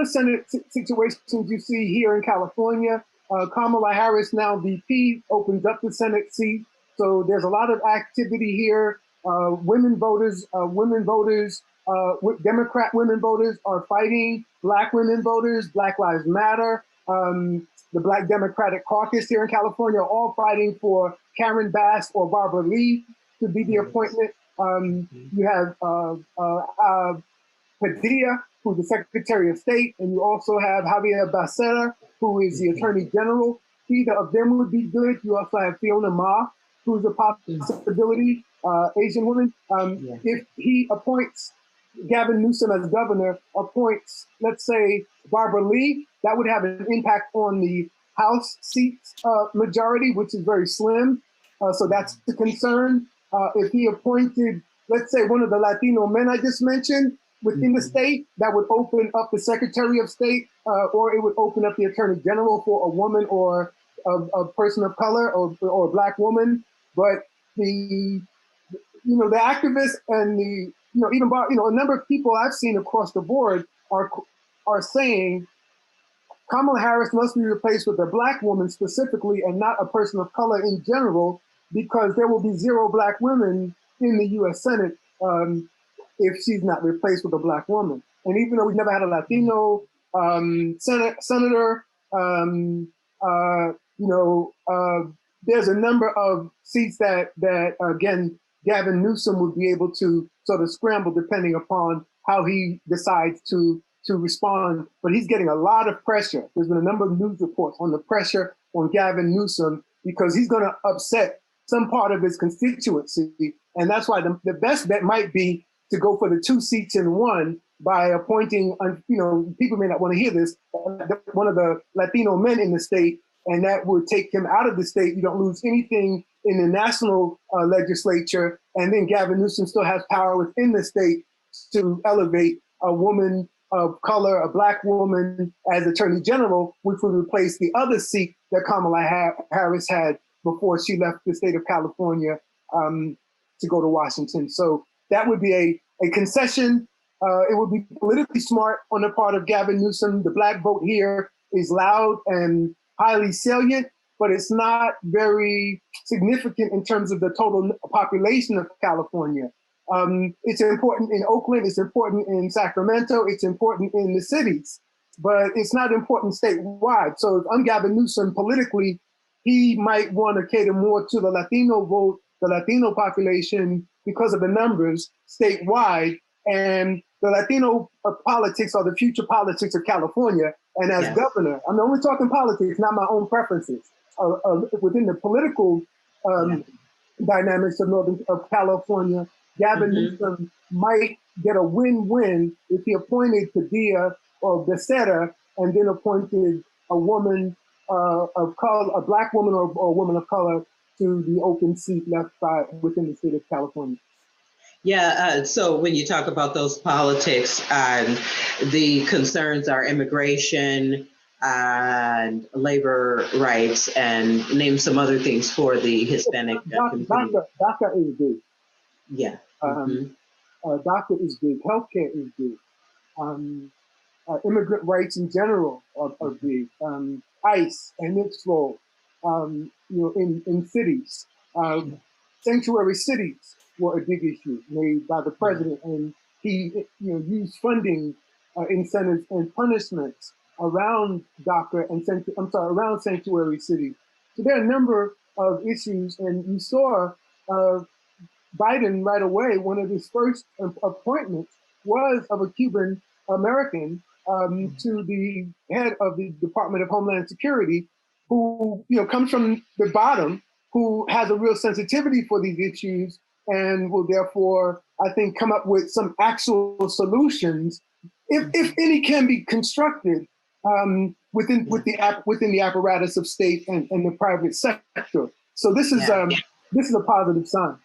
other Senate situations you see here in California, Kamala Harris, now VP, opens up the Senate seat. So there's a lot of activity here. Women voters, Democrat women voters are fighting Black women voters. Black Lives Matter. The Black Democratic Caucus here in California are all fighting for Karen Bass or Barbara Lee to be the appointment. You have Padilla, who's the Secretary of State, and you also have Javier Becerra, who is the Attorney General. Either of them would be good. You also have Fiona Ma, who's a possibility, Asian woman. If he appoints Gavin Newsom as governor, appoints, let's say, Barbara Lee, that would have an impact on the House seats majority, which is very slim. So that's the concern. If he appointed, let's say, one of the Latino men I just mentioned within the state, that would open up the Secretary of State, or it would open up the Attorney General for a woman or a person of color or a Black woman. But the activists and even a number of people I've seen across the board are saying Kamala Harris must be replaced with a Black woman specifically and not a person of color in general, because there will be 0 Black women in the U.S. Senate if she's not replaced with a Black woman. And even though we've never had a Latino senator, there's a number of seats that again, Gavin Newsom would be able to sort of scramble depending upon how he decides to respond. But he's getting a lot of pressure. There's been a number of news reports on the pressure on Gavin Newsom because he's going to upset some part of his constituency. And that's why the best bet might be to go for the 2 seats in one by appointing, people may not want to hear this, one of the Latino men in the state, and that would take him out of the state. You don't lose anything in the national legislature. And then Gavin Newsom still has power within the state to elevate a woman of color, a Black woman, as Attorney General, which would replace the other seat that Kamala Harris had before she left the state of California to go to Washington. So that would be a concession. It would be politically smart on the part of Gavin Newsom. The Black vote here is loud and highly salient, but it's not very significant in terms of the total population of California. It's important in Oakland, it's important in Sacramento, it's important in the cities, but it's not important statewide. So if I'm Gavin Newsom politically, he might want to cater more to the Latino vote, the Latino population, because of the numbers statewide. And the Latino politics are the future politics of California. And as governor, I'm only talking politics, not my own preferences. Within the political dynamics of California, Gavin Newsom might get a win-win if he appointed Padilla or Becerra and then appointed a woman of color, a Black woman or a woman of color, to the open seat left within the state of California. Yeah, so when you talk about those politics, the concerns are immigration and labor rights, and name some other things for the Hispanic community. DACA is big. Yeah. DACA is big. Healthcare is big. Immigrant rights in general are big. ICE and its role, in cities. Sanctuary cities were a big issue made by the president, and he used funding, incentives, and punishments around DACA and around sanctuary cities. So there are a number of issues, and you saw Biden right away. One of his first appointments was of a Cuban American to the head of the Department of Homeland Security, who comes from the bottom, who has a real sensitivity for these issues, and will therefore, I think, come up with some actual solutions, if any can be constructed, within the apparatus of state and the private sector. So this is a positive sign.